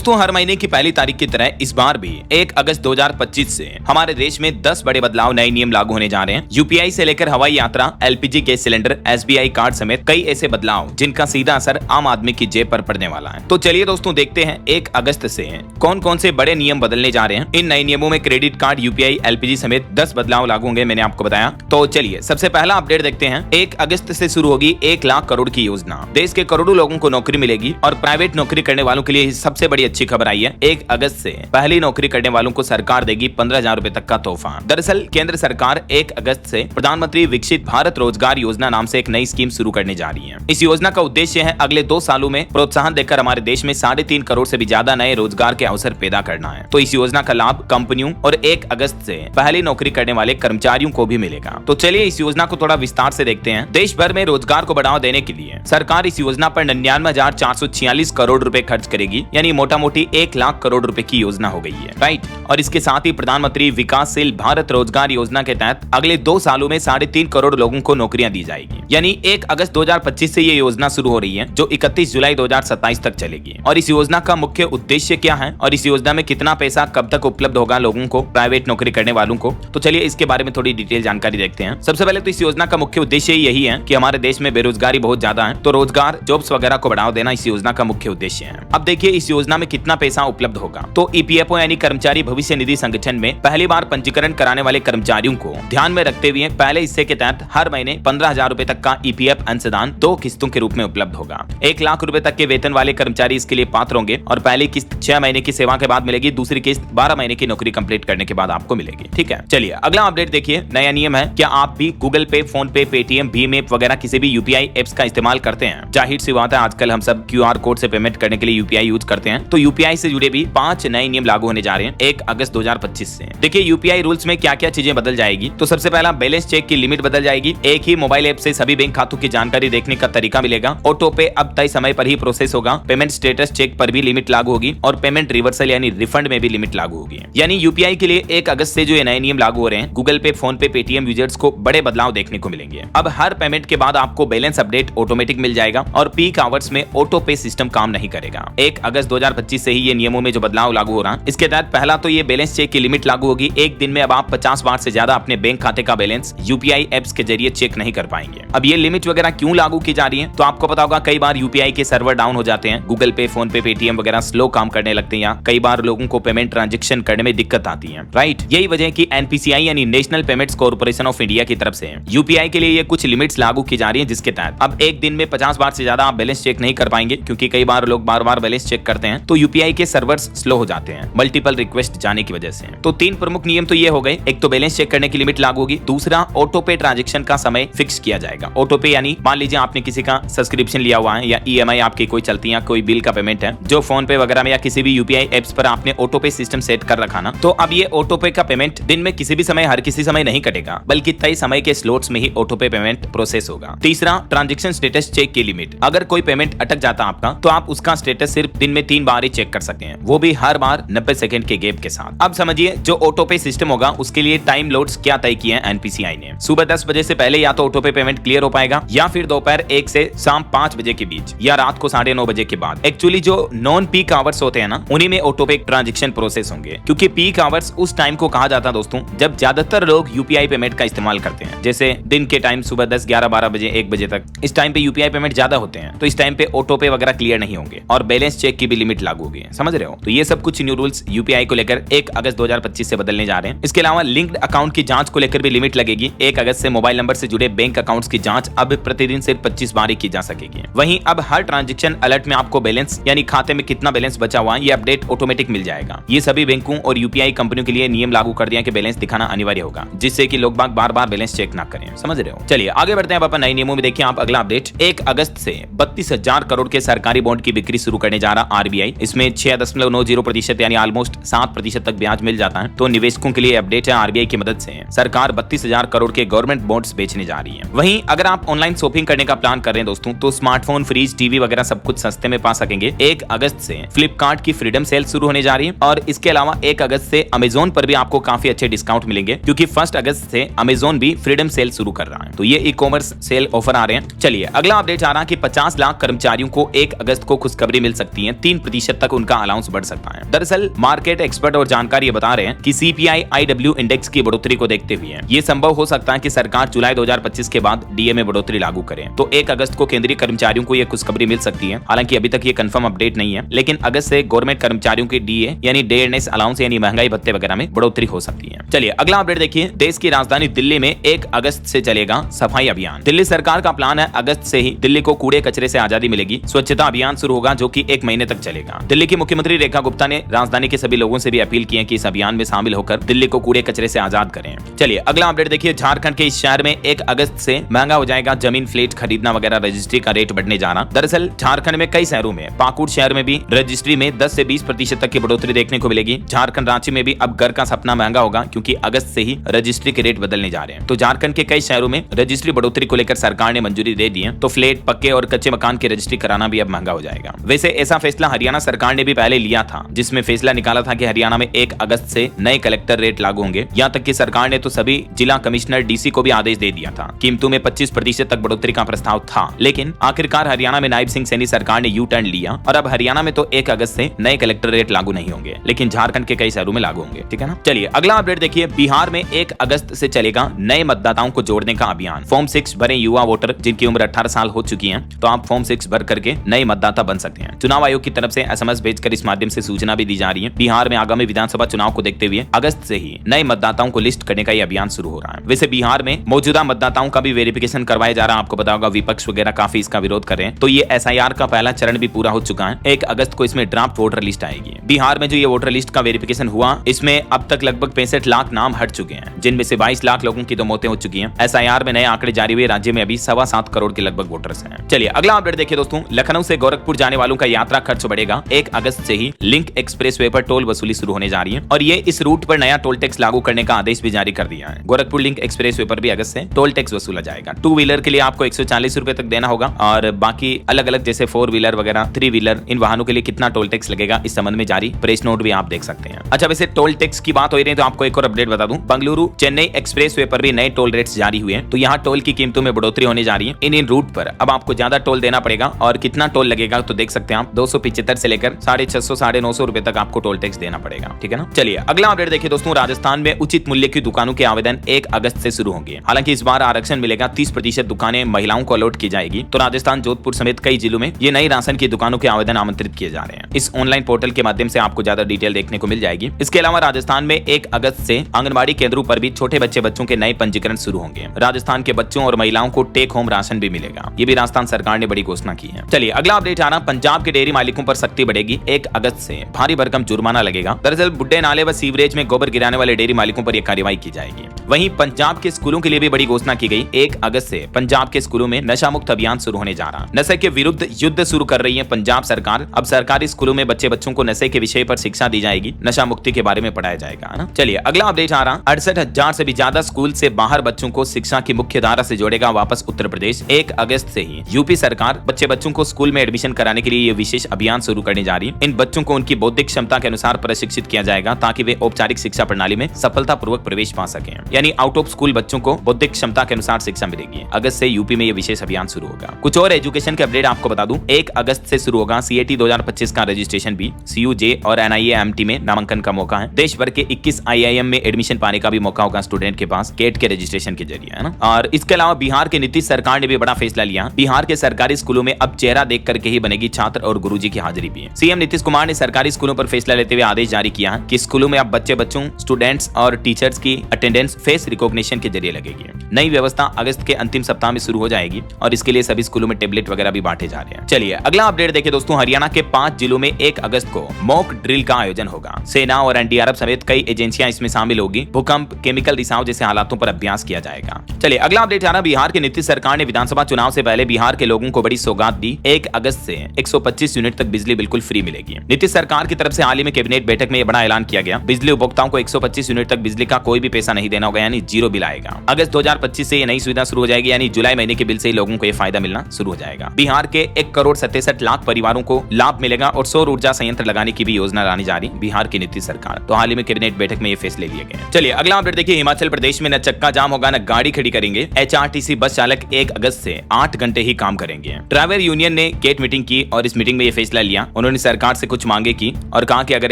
दोस्तों हर महीने की पहली तारीख की तरह इस बार भी 1 अगस्त 2025 से हमारे देश में 10 बड़े बदलाव, नए नियम लागू होने जा रहे हैं। यूपीआई से लेकर हवाई यात्रा, LPG gas cylinder, SBI card समेत कई ऐसे बदलाव जिनका सीधा असर आम आदमी की जेब पर पड़ने वाला है। तो चलिए दोस्तों देखते हैं 1 अगस्त से कौन कौन से बड़े नियम बदलने जा रहे हैं। इन नए नियमों में क्रेडिट कार्ड, यूपीआई, एलपीजी समेत 10 बदलाव लागू होंगे, मैंने आपको बताया। तो चलिए सबसे पहला अपडेट देखते हैं। 1 अगस्त से शुरू होगी 1 लाख करोड़ की योजना। देश के करोड़ों लोगों को नौकरी मिलेगी और प्राइवेट नौकरी करने वालों के लिए सबसे बड़ी अच्छी खबर आई है। 1 अगस्त से पहली नौकरी करने वालों को सरकार देगी 15,000 रुपए तक का तोहफा। दरअसल केंद्र सरकार 1 अगस्त से प्रधानमंत्री विकसित भारत रोजगार योजना नाम से एक नई स्कीम शुरू करने जा रही है। इस योजना का उद्देश्य है अगले 2 सालों में प्रोत्साहन देकर हमारे देश में 3.5 करोड़ से भी ज्यादा नए रोजगार के अवसर पैदा करना है। तो इस योजना का लाभ कंपनियों और 1 अगस्त से पहली नौकरी करने वाले कर्मचारियों को भी मिलेगा। तो चलिए इस योजना को थोड़ा विस्तार से देखते हैं। देश भर में रोजगार को बढ़ावा देने के लिए सरकार इस योजना पर 99,446 करोड़ रुपए खर्च करेगी, यानी मोटा मोटी 1 लाख करोड़ रुपए की योजना हो गई है, राइट। और इसके साथ ही प्रधानमंत्री विकासशील भारत रोजगार योजना के तहत अगले 2 सालों में 3.5 करोड़ लोगों को नौकरियां दी जाएगी। यानी 1 अगस्त 2025 से ये योजना शुरू हो रही है, जो 31 जुलाई 2027 तक चलेगी। और इस योजना का मुख्य उद्देश्य क्या है और इस योजना में कितना पैसा कब तक उपलब्ध होगा लोगों को, प्राइवेट नौकरी करने वालों को, तो चलिए इसके बारे में थोड़ी डिटेल जानकारी देखते हैं। सबसे पहले तो इस योजना का मुख्य उद्देश्य यही है कि हमारे देश में बेरोजगारी बहुत ज्यादा है, तो रोजगार, जॉब्स वगैरह को बढ़ावा देना इस योजना का मुख्य उद्देश्य है। अब देखिए इस योजना में कितना पैसा उपलब्ध होगा। तो ईपीएफओ यानी कर्मचारी भविष्य निधि संगठन में पहली बार पंजीकरण कराने वाले कर्मचारियों को ध्यान में रखते हुए पहले हिस्से के तहत हर महीने 15,000 रुपए तक का ईपीएफ अंशदान 2 किस्तों के रूप में उपलब्ध होगा। 1 लाख रुपए तक के वेतन वाले कर्मचारी इसके लिए पात्र होंगे और पहली किस्त 6 महीने की सेवा के बाद मिलेगी, दूसरी किस्त 12 महीने की नौकरी कंप्लीट करने के बाद आपको मिलेगी। ठीक है, चलिए अगला अपडेट देखिए। नया नियम है, क्या आप भी गूगल पे, फोन पे, पेटीएम, भीम ऐप वगैरह किसी भी यूपीआई एप्स का इस्तेमाल करते हैं? जाहिर सी बात है आजकल हम सब क्यूआर कोड से पेमेंट करने के लिए यूपीआई यूज करते हैं। तो यूपीआई से जुड़े भी 5 नए नियम लागू होने जा रहे हैं 1 अगस्त 2025 से। देखिए यूपीआई रूल्स में क्या क्या चीजें बदल जाएगी। तो सबसे पहला, बैलेंस चेक की लिमिट बदल जाएगी। एक ही मोबाइल ऐप से सभी बैंक खातों की जानकारी देखने का तरीका मिलेगा। ऑटो पे अब तय समय पर ही प्रोसेस होगा। पेमेंट स्टेटस चेक पर भी लिमिट लागू होगी और पेमेंट रिवर्सल यानी रिफंड में भी लिमिट लागू होगी। यानी यूपीआई के लिए 1 अगस्त से जो ये नए नियम लागू हो रहे हैं, गूगल पे, फोन पे, पेटीएम यूजर्स को बड़े बदलाव देखने को मिलेंगे। अब हर पेमेंट के बाद आपको बैलेंस अपडेट ऑटोमेटिक मिल जाएगा और पीक आवर्स में ऑटो पे सिस्टम काम नहीं करेगा। 1 अगस्त 2025 से ही ये नियमों में जो बदलाव लागू हो रहा है, इसके तहत पहला तो ये बैलेंस चेक की लिमिट लागू होगी। एक दिन में अब आप 50 बार से ज्यादा अपने बैंक खाते का बैलेंस यूपीआई एप्स के जरिए चेक नहीं कर पाएंगे। अब ये लिमिट वगैरह क्यों लागू की जा रही है, तो आपको पता होगा कई बार यूपीआई के सर्वर डाउन हो जाते हैं, गूगल पे, फोन पे, पेटीएम वगैरह स्लो काम करने लगते हैं, कई बार लोगों को पेमेंट ट्रांजेक्शन करने में दिक्कत आती है, राइट। यही वजह की एनपीसीआई यानी national payments corporation of India की तरफ से यूपीआई के लिए ये कुछ लिमिट्स लागू की जा रही है, जिसके तहत अब एक दिन में 50 बार से ज्यादा आप बैलेंस चेक नहीं कर पाएंगे, क्योंकि कई बार लोग बार बार बैलेंस चेक करते हैं तो यूपीआई के सर्वर्स स्लो हो जाते हैं मल्टीपल रिक्वेस्ट जाने की वजह से। तो 3 प्रमुख नियम तो ये हो गए। एक तो बैलेंस चेक करने की लिमिट लागू होगी, दूसरा ऑटो पे ट्रांजैक्शन का समय फिक्स किया जाएगा। ऑटो पे यानी मान लीजिए आपने किसी का सब्सक्रिप्शन लिया हुआ है या ईएमआई आपकी कोई चलती है, कोई बिल का पेमेंट है जो फोन पे वगैरह में या किसी भी यूपीआई एप्स पर आपने ऑटो पे सिस्टम सेट कर रखा ना, तो अब ये ऑटो पे का पेमेंट दिन में किसी भी समय हर किसी समय नहीं कटेगा, बल्कि तय समय के स्लॉट्स में ही ऑटो पे पेमेंट प्रोसेस होगा। तीसरा, ट्रांजैक्शन स्टेटस चेक की लिमिट। अगर कोई पेमेंट अटक जाता आपका तो आप उसका स्टेटस सिर्फ दिन में 3 बार ही चेक कर सकते हैं, वो भी हर बार 90 सेकंड के गैप के साथ। अब समझिए जो ऑटो पे सिस्टम होगा उसके लिए टाइम लोड्स क्या तय किए हैं एनपीसीआई ने। सुबह 10 बजे से पहले या तो ऑटो पे पेमेंट क्लियर हो पाएगा, या फिर दोपहर 1 से शाम 5 बजे के बीच, या रात को 9:30 बजे के बाद। एक्चुअली जो नॉन पीक आवर्स होते हैं ना, उन्हीं में ऑटो पे ट्रांजैक्शन प्रोसेस होंगे, क्योंकि पीक आवर्स उस टाइम को कहा जाता है दोस्तों जब ज्यादातर लोग यूपीआई पेमेंट का इस्तेमाल करते हैं। जैसे दिन के टाइम सुबह 10, 11, 12 बजे, 1 बजे तक, इस टाइम पे यूपीआई पेमेंट ज्यादा होते हैं, तो इस टाइम पे ऑटो पे वगैरह क्लियर नहीं होंगे और बैलेंस चेक की भी लिमिट लागू होगी। समझ रहे हो? तो ये सब कुछ न्यू रूल्स यूपीआई को लेकर 1 अगस्त 2025 से बदलने जा रहे हैं। इसके अलावा लिंक्ड अकाउंट की जांच को लेकर भी लिमिट लगेगी। 1 अगस्त से मोबाइल नंबर से जुड़े बैंक अकाउंट्स की जांच अब प्रतिदिन सिर्फ 25 बार ही की जा सकेगी। वहीं अब हर ट्रांजैक्शन अलर्ट में आपको बैलेंस यानी खाते में कितना बैलेंस बचा हुआ है ये अपडेट ऑटोमेटिक मिल जाएगा। ये सभी बैंकों और यूपीआई कंपनियों के लिए नियम लागू कर दिया कि बैलेंस दिखाना अनिवार्य होगा, जिससे कि लोग बार बार बैलेंस चेक ना करें। समझ रहे हो? चलिए आगे बढ़ते हैं अपन नए नियमों में। देखिए आप अगला अपडेट, 1 अगस्त से 32,000 करोड़ के सरकारी बॉन्ड की बिक्री शुरू करने जा रहा आरबीआई। इसमें 6.90% यानी ऑलमोस्ट 7% तक ब्याज मिल जाता है। तो निवेशकों के लिए अपडेट है, आरबीआई की मदद से सरकार 32,000 करोड़ के गवर्नमेंट बॉन्ड्स बेचने जा रही है। वहीं अगर आप ऑनलाइन शॉपिंग करने का प्लान कर रहे हैं दोस्तों, तो स्मार्टफोन, फ्रिज, टीवी वगैरह सब कुछ सस्ते में पा सकेंगे। 1 अगस्त से फ्लिपकार्ट की फ्रीडम सेल शुरू होने जा रही है और इसके अलावा 1 अगस्त से अमेजोन पर भी आपको काफी अच्छे डिस्काउंट मिलेंगे, क्योंकि 1 अगस्त से अमेजोन भी फ्रीडम सेल शुरू कर रहा है। तो ये ई कॉमर्स सेल ऑफर आ रहे हैं। चलिए अगला अपडेट आ रहा है कि 50 लाख कर्मचारियों को 1 अगस्त को खुशखबरी मिल सकती है, 3% % तक उनका अलाउंस बढ़ सकता है। दरअसल मार्केट एक्सपर्ट और जानकार ये बता रहे हैं कि CPI IW इंडेक्स की बढ़ोतरी को देखते हुए ये संभव हो सकता है कि सरकार जुलाई 2025 के बाद DA में बढ़ोतरी लागू करे। तो 1 अगस्त को केंद्रीय कर्मचारियों को यह खुशखबरी मिल सकती है। हालांकि अभी तक ये कंफर्म अपडेट नहीं है, लेकिन अगस्त से गवर्नमेंट कर्मचारियों के DA यानी डेयरनेस अलाउंस यानी महंगाई भत्ते वगैरह में बढ़ोतरी हो सकती है। चलिए अगला अपडेट देखिए। देश की राजधानी दिल्ली में 1 अगस्त से चलेगा सफाई अभियान। दिल्ली सरकार का प्लान है अगस्त से ही दिल्ली को कूड़े कचरे से आजादी मिलेगी। स्वच्छता अभियान शुरू होगा जो कि 1 महीने तक चलेगा। दिल्ली की मुख्यमंत्री रेखा गुप्ता ने राजधानी के सभी लोगों से भी अपील की है कि इस अभियान में शामिल होकर दिल्ली को कूड़े कचरे से आजाद करें। चलिए अगला अपडेट देखिए। झारखंड के इस शहर में 1 अगस्त से महंगा हो जाएगा जमीन, फ्लैट खरीदना वगैरह, रजिस्ट्री का रेट बढ़ने जा रहा। दरअसल झारखंड में कई शहरों में, पाकुड़ शहर में भी रजिस्ट्री में 10 से 20% तक की बढ़ोतरी देखने को मिलेगी। झारखंड रांची में भी अब घर का सपना महंगा होगा क्योंकि अगस्त से ही रजिस्ट्री के रेट बदलने जा रहे हैं। तो झारखंड के कई शहरों में रजिस्ट्री बढ़ोतरी को लेकर सरकार ने मंजूरी दे दी है। तो फ्लैट, पक्के और कच्चे मकान की रजिस्ट्री कराना भी अब महंगा हो जाएगा। वैसे ऐसा फैसला हरियाणा सरकार ने भी पहले लिया था, जिसमें फैसला निकाला था कि हरियाणा में 1 अगस्त से नए कलेक्टर रेट लागू होंगे। यहाँ तक कि सरकार ने तो सभी जिला कमिश्नर DC को भी आदेश दे दिया था। कीमतों में 25% तक बढ़ोतरी का प्रस्ताव था, लेकिन आखिरकार हरियाणा में नायब सिंह सैनी सरकार ने U-टर्न लिया और अब हरियाणा में तो 1 अगस्त से नए कलेक्टर रेट लागू नहीं होंगे, लेकिन झारखंड के कई शहरों में लागू होंगे। ठीक है ना। चलिए अगला अपडेट देखिए। बिहार में 1 अगस्त से चलेगा नए मतदाताओं को जोड़ने का अभियान। फॉर्म 6 भरे युवा वोटर जिनकी उम्र 18 साल हो चुकी है, तो आप फॉर्म 6 भर करके नए मतदाता बन सकते हैं। चुनाव आयोग की तरफ से SMS भेजकर इस माध्यम से सूचना भी दी जा रही है। बिहार में आगामी विधानसभा चुनाव को देखते हुए अगस्त से ही नए मतदाताओं को लिस्ट करने का यह अभियान शुरू हो रहा है। वैसे बिहार में मौजूदा मतदाताओं का भी वेरिफिकेशन करवाया जा रहा है। आपको पता होगा विपक्ष वगैरह काफी इसका विरोध कर रहे हैं। तो ये SIR का पहला चरण भी पूरा हो चुका है। 1 अगस्त को इसमें ड्राफ्ट वोटर लिस्ट आएगी। बिहार में जो ये वोटर लिस्ट का वेरिफिकेशन हुआ, इसमें अब तक लगभग 65 लाख नाम हट चुके हैं, जिनमें से 22 लाख लोगों की तो मौतें हो चुकी हैं। SIR में नए आंकड़े जारी हुए, राज्य में अभी 7.25 करोड़ के लगभग वोटर्स हैं। चलिए अगला अपडेट देखिए दोस्तों। लखनऊ से गोरखपुर जाने वालों का यात्रा खर्च बढ़ेगा। 1 अगस्त से ही लिंक एक्सप्रेसवे पर टोल वसूली शुरू होने जा रही है और ये इस रूट पर नया टोल टैक्स लागू करने का आदेश भी जारी कर दिया है। गोरखपुर लिंक एक्सप्रेसवे पर भी अगस्त से टोल टैक्स वसूला जाएगा। 2 व्हीलर के लिए आपको 140 रुपए तक देना होगा और बाकी अलग अलग जैसे 4 व्हीलर वगैरह, 3 व्हीलर, इन वाहनों के लिए कितना टोल टैक्स लगेगा इस संबंध में जारी प्रेस नोट भी आप देख सकते हैं। अच्छा, वैसे टोल टैक्स की बात हो रही है तो आपको एक और अपडेट बता दूं। बंगलुरु चेन्नई एक्सप्रेसवे पर भी नए टोल रेट्स जारी हुए हैं। तो यहाँ टोल की कीमतों में बढ़ोतरी होने जा रही है। इन रूट पर अब आपको ज्यादा टोल देना पड़ेगा और कितना टोल लगेगा तो देख सकते हैं आप। 275 से लेकर 650 950 रुपए तक आपको टोल टैक्स देना पड़ेगा। ठीक है ना। चलिए अगला अपडेट देखिए दोस्तों। राजस्थान में उचित मूल्य की दुकानों के आवेदन 1 अगस्त से शुरू होंगे। हालांकि इस बार आरक्षण मिलेगा। 30% दुकानें महिलाओं को अलॉट की जाएगी। तो राजस्थान, जोधपुर समेत कई जिलों में ये नई राशन की दुकानों के आवेदन आमंत्रित किए जा रहे हैं। इस ऑनलाइन पोर्टल के माध्यम से आपको ज्यादा डिटेल देखने को मिल जाएगी। इसके अलावा राजस्थान में 1 अगस्त से आंगनबाड़ी केंद्रों पर भी छोटे बच्चों के नए पंजीकरण शुरू होंगे। राजस्थान के बच्चों और महिलाओं को टेक होम राशन भी मिलेगा। ये भी राजस्थान सरकार ने बड़ी घोषणा की है। चलिए अगला अपडेट आ रहा। पंजाब के डेयरी मालिकों पर सख्ती बढ़ेगी। 1 अगस्त से भारी भरकम जुर्माना लगेगा। दरअसल बुड्ढे नाले व सीवरेज में गोबर गिराने वाले डेयरी मालिकों पर यह कार्रवाई की जाएगी। वहीं पंजाब के स्कूलों के लिए भी बड़ी घोषणा की गई। 1 अगस्त से पंजाब के स्कूलों में नशा मुक्त अभियान शुरू होने जा रहा। नशे के विरुद्ध युद्ध शुरू कर रही है पंजाब सरकार। अब सरकारी स्कूलों में बच्चों को नशे के विषय पर शिक्षा दी जाएगी। नशा मुक्ति के बारे में पढ़ाया जाएगा ना। चलिए अगला अपडेट आ रहा। 68,000 से भी ज्यादा स्कूल से बाहर बच्चों को शिक्षा की मुख्य धारा से जोड़ेगा वापस उत्तर प्रदेश। 1 अगस्त से ही यूपी सरकार बच्चों को स्कूल में एडमिशन कराने के लिए ये विशेष अभियान शुरू करने जा रही है। इन बच्चों को उनकी बौद्धिक क्षमता के अनुसार प्रशिक्षित किया जाएगा ताकि वे औपचारिक शिक्षा प्रणाली में सफलतापूर्वक प्रवेश पा सकें। यानी आउट ऑफ स्कूल बच्चों को बौद्धिक क्षमता के अनुसार शिक्षा मिलेगी। अगस्त से यूपी में ये विशेष अभियान शुरू होगा। कुछ और एजुकेशन के अपडेट आपको बता दूं। 1 अगस्त से शुरू होगा CAT 2025 का रजिस्ट्रेशन भी। CUJ और NIA-MT में नामांकन का मौका है। देश भर के 21 IIM में एडमिशन पाने का भी मौका होगा स्टूडेंट के पास CAT के रजिस्ट्रेशन के जरिए, है ना। और इसके अलावा बिहार के नीतीश सरकार ने भी बड़ा फैसला लिया। बिहार के सरकारी स्कूलों में अब चेहरा देख करके ही बनेगी छात्र और गुरुजी की हाजिरी भी। CM नीतीश कुमार ने सरकारी स्कूलों पर फैसला लेते हुए आदेश जारी किया है कि स्कूलों में अब बच्चों, स्टूडेंट्स और टीचर्स की अटेंडेंस फेस रिकॉग्निशन के जरिए लगेगी। नई व्यवस्था अगस्त के अंतिम सप्ताह में शुरू हो जाएगी और इसके लिए सभी स्कूलों में टेबलेट वगैरह भी बांटे जा रहे हैं। चलिए अगला अपडेट देखिए दोस्तों। हरियाणा के 5 जिलों में 1 अगस्त को मॉक ड्रिल का आयोजन होगा। सेना और NDRF समेत कई एजेंसियां इसमें शामिल होगी। भूकंप, केमिकल रिसाव जैसे हालातों पर अभ्यास किया जाएगा। चलिए अगला अपडेट आ रहा। बिहार के नीतीश सरकार ने विधानसभा चुनाव से पहले बिहार के लोगों को बड़ी सौगात दी। 1 अगस्त से 125 यूनिट तक बिजली बिल्कुल फ्री मिलेगी। नीतीश सरकार की तरफ से हाल ही में कैबिनेट बैठक में यह बड़ा ऐलान किया गया। बिजली उपभोक्ताओं को 125 यूनिट तक बिजली का कोई भी पैसा नहीं देना होगा, यानी 0 बिल आएगा। अगस्त 2025 से ये नई सुविधा शुरू हो जाएगी, यानी जुलाई महीने के बिल से ही लोगों को ये फायदा मिलना शुरू हो जाएगा। बिहार के 1,67,00,000 परिवारों को लाभ मिलेगा और सौर ऊर्जा संयंत्र लगाने की भी योजना लाने जा रही बिहार की नीतीश सरकार। तो हाल ही में कैबिनेट बैठक में ये फैसले लिए गए। चलिए अगला अपडेट देखिए। हिमाचल प्रदेश में न चक्का जाम होगा न गाड़ी खड़ी करेंगे। HRTC बस चालक 1 अगस्त से 8 घंटे ही काम करेंगे। ड्राइवर यूनियन ने गेट मीटिंग की और इस मीटिंग में ये फैसला लिया उन्होंने सरकार से कुछ मांगे की और कहा कि अगर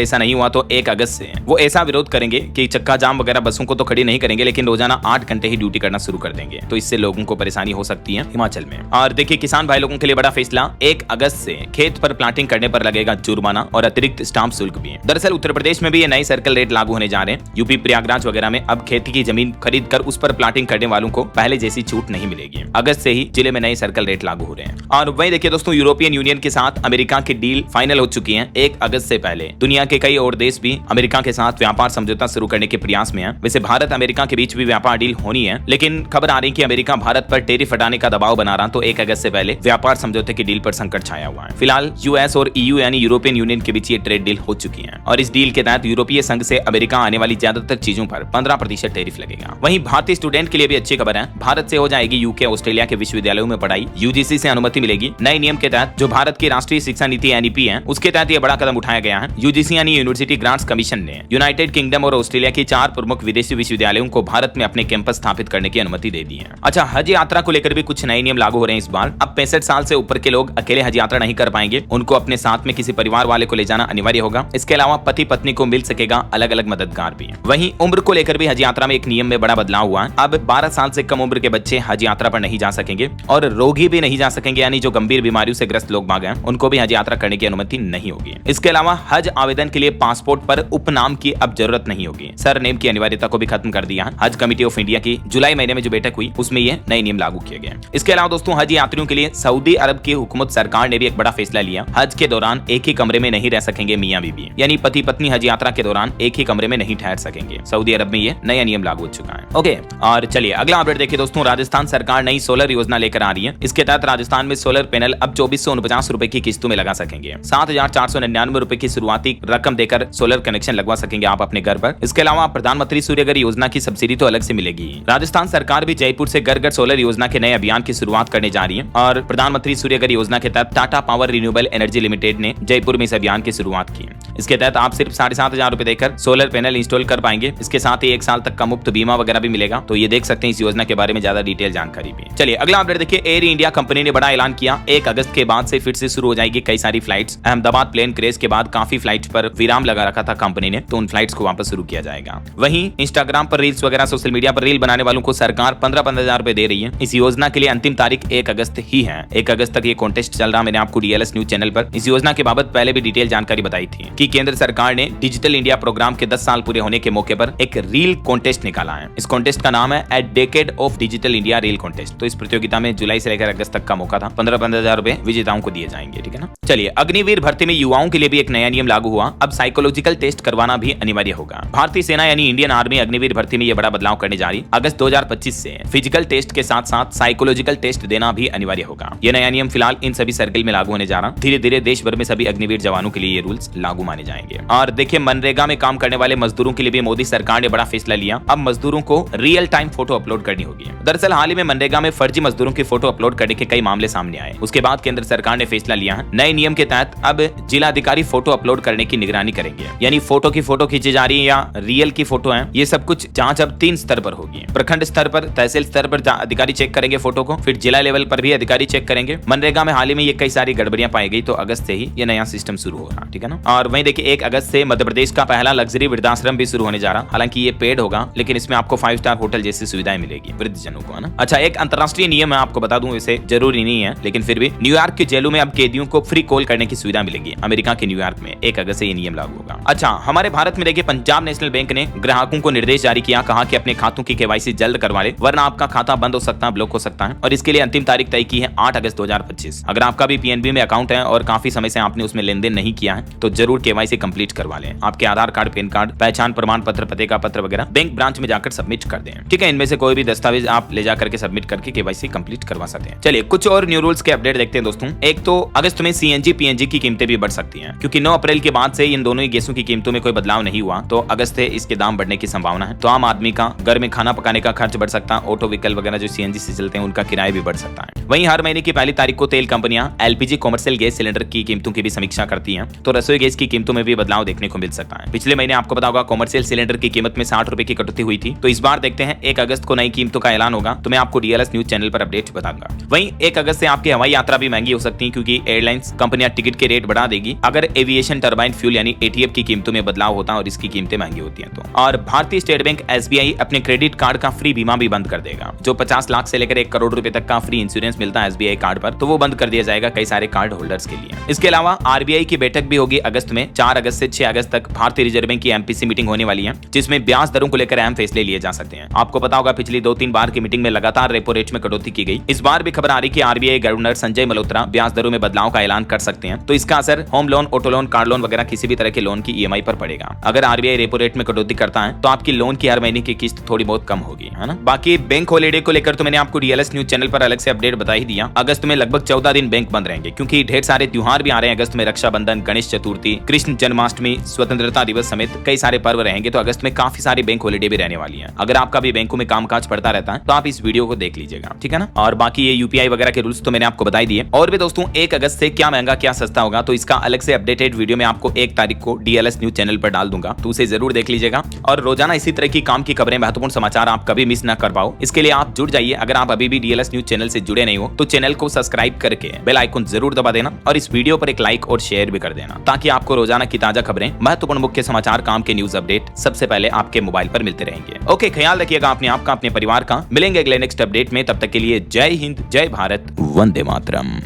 ऐसा नहीं हुआ तो 1 अगस्त से वो ऐसा विरोध करेंगे कि चक्का जाम वगैरह बसों को तो खड़ी नहीं करेंगे, लेकिन रोजाना 8 घंटे ही ड्यूटी करना शुरू कर देंगे। तो इससे लोगों को परेशानी हो सकती है हिमाचल में। और देखिए किसान भाई लोगों के लिए बड़ा फैसला, 1 अगस्त से खेत पर प्लांटिंग करने पर लगेगा जुर्माना और अतिरिक्त स्टाम्प शुल्क भी है। दरअसल उत्तर प्रदेश में भी ये नए सर्कल रेट लागू होने जा रहे हैं। यूपी प्रयागराज वगैरह में अब खेती की जमीन खरीद कर उस पर प्लांटिंग करने वालों को पहले जैसी छूट नहीं मिलेगी। अगस्त से ही जिले में नए सर्कल रेट लागू हो रहे हैं। और वही देखिए दोस्तों, यूरोपियन यूनियन के साथ अमेरिका की डील फाइनल हो चुकी है 1 अगस्त से पहले। दुनिया के कई और देश भी अमेरिका के साथ व्यापार समझौता शुरू करने के प्रयास में है। वैसे भारत अमेरिका के बीच भी व्यापार डील होनी है, लेकिन खबर आ रही कि अमेरिका भारत पर टैरिफ हटाने का दबाव बना रहा, तो 1 अगस्त से पहले व्यापार समझौते की डील पर संकट छाया हुआ है। फिलहाल यूएस और ईयू यानी यूरोपियन यूनियन के बीच ये ट्रेड डील हो चुकी है और इस डील के तहत यूरोपीय संघ से अमेरिका आने वाली ज्यादातर चीजों पर 15% टैरिफ लगेगा। वहीं भारतीय स्टूडेंट के लिए भी अच्छी खबर है, भारत से हो जाएगी यूके ऑस्ट्रेलिया के विश्वविद्यालयों में पढ़ाई, यूजीसी से अनुमति मिलेगी। नए नियम के तहत जो भारत की राष्ट्रीय शिक्षा नीति एनईपी है उसके तहत ये बड़ा कदम उठाया गया है। यूजीसी यानी यूनिवर्सिटी ग्रांट्स कमीशन ने यूनाइटेड किंगडम और ऑस्ट्रेलिया की 4 प्रमुख विदेशी विश्वविद्यालयों को भारत में अपने कैंपस स्थापित करने की अनुमति दे दी है। अच्छा, हज यात्रा को लेकर भी कुछ नए नियम लागू हो रहे हैं इस बार। अब 65 साल से ऊपर के लोग अकेले हज यात्रा नहीं कर पाएंगे, उनको अपने साथ में किसी परिवार वाले को ले जाना अनिवार्य होगा। इसके अलावा पति पत्नी को मिल सकेगा अलग अलग मददगार भी। वहीं उम्र को लेकर भी हज यात्रा में एक नियम में बड़ा बदलाव हुआ है। अब 12 साल से कम उम्र के बच्चे हज यात्रा पर नहीं जा सकेंगे और रोगी भी नहीं जा सकेंगे, यानी जो गंभीर बीमारियों से ग्रस्त लोग भागे हैं उनको भी हज यात्रा करने की अनुमति नहीं होगी। इसके अलावा हज आवेदन के लिए पासपोर्ट पर उपनाम की अब जरूरत नहीं होगी। सरनेम की अनिवार्यता को भी खत्म कर दिया है। हज कमेटी ऑफ इंडिया की जुलाई महीने में जो बैठक हुई उसमें ये नए नियम लागू किए गए। इसके अलावा दोस्तों, हज यात्रियों के लिए सऊदी अरब की हुकूमत सरकार ने भी एक बड़ा फैसला लिया। हज के दौरान एक ही कमरे में नहीं रह सकेंगे मियां बीवी, यानी पति पत्नी हज यात्रा के दौरान एक ही कमरे में नहीं ठहर सकेंगे। सऊदी अरब में ये नया नियम लागू हो चुका है। ओके, और चलिए अगला अपडेट देखिए दोस्तों, राजस्थान सरकार नई सोलर योजना लेकर आ रही है। इसके तहत राजस्थान में सोलर पैनल अब 2449 रुपए की किस्तों में लगा सकेंगे। 7499 रुपए की शुरुआती रकम देकर सोलर कनेक्शन लगवा सकेंगे आप अपने घर पर। इसके अलावा प्रधानमंत्री सूर्यघर योजना की सब्सिडी तो अलग से मिलेगी। राजस्थान सरकार भी जयपुर से घर घर सोलर योजना के नए अभियान की शुरुआत करने जा रही है और प्रधानमंत्री सूर्यघर योजना के तहत Tata power renewable energy limited ने जयपुर में इस अभियान की शुरुआत की। इसके तहत आप सिर्फ 7500 रुपए देकर सोलर पैनल इंस्टॉल कर पाएंगे। इसके साथ ही 1 साल तक का मुफ्त बीमा वगैरह भी मिलेगा। तो ये देख सकते हैं इस योजना के बारे में ज्यादा डिटेल जानकारी भी। चलिए अगला अपडेट देखिए, एयर इंडिया कंपनी ने बड़ा ऐलान किया। 1 अगस्त के बाद से फिर से शुरू हो जाएगी कई सारी फ्लाइट्स। अहमदाबाद प्लेन क्रैश के बाद काफी फ्लाइट पर विराम लगा रखा था कंपनी ने, तो उन फ्लाइट्स को वापस शुरू किया जाएगा। वहीं इंस्टाग्राम पर रील्स वगैरह सोशल मीडिया पर रील बनाने वालों को सरकार 15-15 हजार रुपए दे रही है। इस योजना के लिए अंतिम तारीख 1 अगस्त ही है। 1 अगस्त तक ये कॉन्टेस्ट चल रहा। मैंने आपको डीएलएस न्यूज चैनल पर इस योजना के बाबत पहले भी डिटेल जानकारी बताई थी कि केंद्र सरकार ने डिजिटल इंडिया प्रोग्राम के 10 साल पूरे होने के मौके पर एक रील कॉन्टेस्ट निकाला है। इस कॉन्टेस्ट का नाम है a decade of digital India reel contest. तो इस प्रतियोगिता में जुलाई से लेकर अगस्त तक का मौका था। 15-15 हजार रुपए विजेताओं को दिए जाएंगे, ठीक है ना। चलिए अग्निवीर भर्ती में युवाओं के लिए भी एक नया नियम लागू हुआ। अब साइकोलॉजिकल टेस्ट करवाना भी अनिवार्य होगा। भारतीय सेना यानी इंडियन आर्मी अग्निवीर भर्ती में ये बड़ा बदलाव करने जा रही। अगस्त 2025 से फिजिकल टेस्ट के साथ साथ साइकोलॉजिकल टेस्ट देना भी अनिवार्य होगा। ये नया नियम फिलहाल इन सभी सर्कल में लागू होने जा रहा। धीरे धीरे देश भर में सभी अग्निवीर जवानों के लिए ये रूल्स लागू माने जाएंगे। और देखिए मनरेगा में काम करने वाले मजदूरों के लिए भी मोदी सरकार ने बड़ा फैसला लिया। अब मजदूरों को रियल टाइम फोटो अपलोड करनी होगी। दरअसल हाल ही में मनरेगा में फर्जी मजदूरों की फोटो अपलोड करने के कई मामले सामने आए। उसके बाद केंद्र सरकार ने फैसला लिया है। नए नियम के तहत अब जिला अधिकारी फोटो अपलोड करने की निगरानी करेंगे। यानी फोटो की फोटो खींची जा रही है या रियल की फोटो है, ये सब कुछ जांच अब 3 स्तर पर होगी। प्रखंड स्तर पर, तहसील स्तर पर अधिकारी चेक करेंगे फोटो को, फिर जिला लेवल पर भी अधिकारी चेक करेंगे। मनरेगा में हाल ही में ये कई सारी गड़बड़ियां पाई गई, तो अगस्त से ही ये नया सिस्टम शुरू हो रहा, ठीक है ना। और वहीं देखिए 1 अगस्त से मध्य प्रदेश का पहला लग्जरी वृद्धाश्रम भी शुरू होने जा रहा। हालांकि ये पेड होगा, लेकिन इसमें आपको 5 स्टार होटल जैसी सुविधाएं मिलेगी वृद्धजनों को, है ना। अच्छा, एक अंतरराष्ट्रीय नियम है, आपको बता दूं, इसे जरूरी नहीं है लेकिन फिर भी न्यूयॉर्क की जेलों में अब कैदियों को फ्री कॉल करने की सुविधा मिलेगी। अमेरिका के न्यूयॉर्क में 1 अगस्त से ये नियम लागू होगा। अच्छा, हमारे भारत में देखिए पंजाब नेशनल बैंक ने ग्राहकों को निर्देश जारी किया, कहा कि अपने खातों की केवाईसी जल्द करवा ले, वरना आपका खाता बंद हो सकता है, ब्लॉक हो सकता है। और इसके लिए अंतिम तारीख तय की है 8 अगस्त 2025। अगर आपका भी पीएनबी में अकाउंट है और काफी समय से आपने उसमें लेन देन नहीं किया है तो जरूर केवाईसी कंप्लीट करवा लें। आपके आधार कार्ड, पैन कार्ड, पहचान प्रमाण पत्र, पते का पत्र वगैरह बैंक ब्रांच में जाकर सबमिट कर दें, ठीक है। इनमें से कोई भी दस्तावेज आप ले जाकर के सबमिट करके केवाईसी कंप्लीट करवा सकते हैं। चलिए कुछ और न्यू रूल्स के अपडेट देखते हैं दोस्तों। एक तो अगस्त में सीएनजी पीएनजी की कीमतें भी बढ़ सकती हैं, क्योंकि 9 अप्रैल के बाद से इन दोनों ही गैसों की कीमतों में कोई बदलाव नहीं हुआ, तो अगस्त से इसके दाम बढ़ने की संभावना है। तो आम आदमी का घर में खाना पकाने का खर्च बढ़ सकता है। ऑटो व्हीकल वगैरह जो सीएनजी से चलते हैं उनका किराया भी बढ़ सकता है। वहीं हर महीने की पहली तारीख को तेल कंपनियां एलपीजी कॉमर्शियल गैस सिलेंडर की कीमतों की भी समीक्षा करती हैं, तो रसोई गैस की कीमतों कीमतों में भी बदलाव देखने को मिल सकता है। पिछले महीने आपको पता होगा कॉमर्शियल सिलेंडर की कीमत में 60 रुपए की कटौती हुई थी, तो इस बार देखते हैं 1 अगस्त को नई कीमतों का ऐलान होगा तो मैं आपको डीएलएस न्यूज चैनल पर अपडेट बताऊंगा। वहीं 1 अगस्त से आपकी हवाई यात्रा भी महंगी हो सकती है, क्योंकि एयरलाइंस कंपनियां टिकट के रेट बढ़ा देगी अगर एविएशन टरबाइन फ्यूल यानी एटीएफ की कीमतों में बदलाव होता है और इसकी कीमतें महंगी होती हैं तो। और भारतीय स्टेट बैंक एसबीआई अपने क्रेडिट कार्ड का फ्री बीमा भी बंद कर देगा। जो 50 लाख से लेकर 1 करोड़ रुपए तक का फ्री इंश्योरेंस मिलता है एसबीआई कार्ड पर, तो वो बंद कर दिया जाएगा कई सारे कार्ड होल्डर्स के लिए। इसके अलावा आरबीआई की बैठक भी होगी अगस्त में। 4 अगस्त से 6 अगस्त तक भारतीय रिजर्व बैंक की एमपीसी मीटिंग होने वाली है, जिसमें ब्याज दरों को लेकर अहम फैसले लिए जा सकते हैं। आपको पता होगा पिछली 2-3 बार की मीटिंग में लगातार रेपो रेट में कटौती की गई। इस बार भी खबर आ रही कि आरबीआई गवर्नर संजय मल्होत्रा ब्याज दरों में बदलाव का ऐलान कर सकते हैं, तो इसका असर home loan, auto loan, car loan वगैरह किसी भी तरह के लोन की ईएमआई पर पड़ेगा। अगर आरबीआई रेपो रेट में कटौती करता है तो आपकी लोन की हर महीने की किस्त थोड़ी बहुत कम होगी, है ना। बाकी बैंक हॉलीडे को लेकर तो मैंने आपको डीएलएस न्यूज चैनल पर अलग से अपडेट बता ही दिया। अगस्त में लगभग 14 दिन बैंक बंद रहेंगे, क्योंकि ढेर सारे त्योहार भी आ रहे हैं अगस्त में। रक्षाबंधन, गणेश चतुर्थी, कृष्ण जन्माष्टमी, स्वतंत्रता दिवस समेत कई सारे पर्व रहेंगे, तो अगस्त में काफी सारी बैंक हॉलीडे भी रहने वाली है। अगर आपका भी बैंकों में कामकाज पड़ता रहता है तो आप इस वीडियो को देख लीजिएगा, ठीक है ना। और बाकी ये यूपीआई वगैरह के रूल्स तो मैंने आपको बता ही दिए। और भी दोस्तों 1 अगस्त से क्या महंगा क्या सस्ता होगा, तो इसका अलग से अपडेटेड वीडियो मैं आपको 1 तारीख को डीएलएस न्यूज चैनल पर डाल दूंगा, तो उसे जरूर देख लीजिएगा। और रोजाना इसी तरह की काम की खबरें, महत्वपूर्ण समाचार आप कभी मिस ना कर पाओ, इसके लिए आप जुड़ जाइए। अगर आप अभी भी डीएलएस न्यूज चैनल से जुड़े नहीं हो तो चैनल को सब्सक्राइब करके बेल आइकन जरूर दबा देना और इस वीडियो पर एक लाइक और शेयर भी कर देना, ताकि आपको रोजाना की ताजा खबरें, महत्वपूर्ण मुख्य समाचार, काम के न्यूज अपडेट सबसे पहले आपके मोबाइल पर मिलते रहेंगे। ओके, ख्याल रखिएगा अपने आप का, अपने परिवार का। मिलेंगे अगले नेक्स्ट अपडेट में, तब तक के लिए जय हिंद, जय भारत, वंदे मातरम।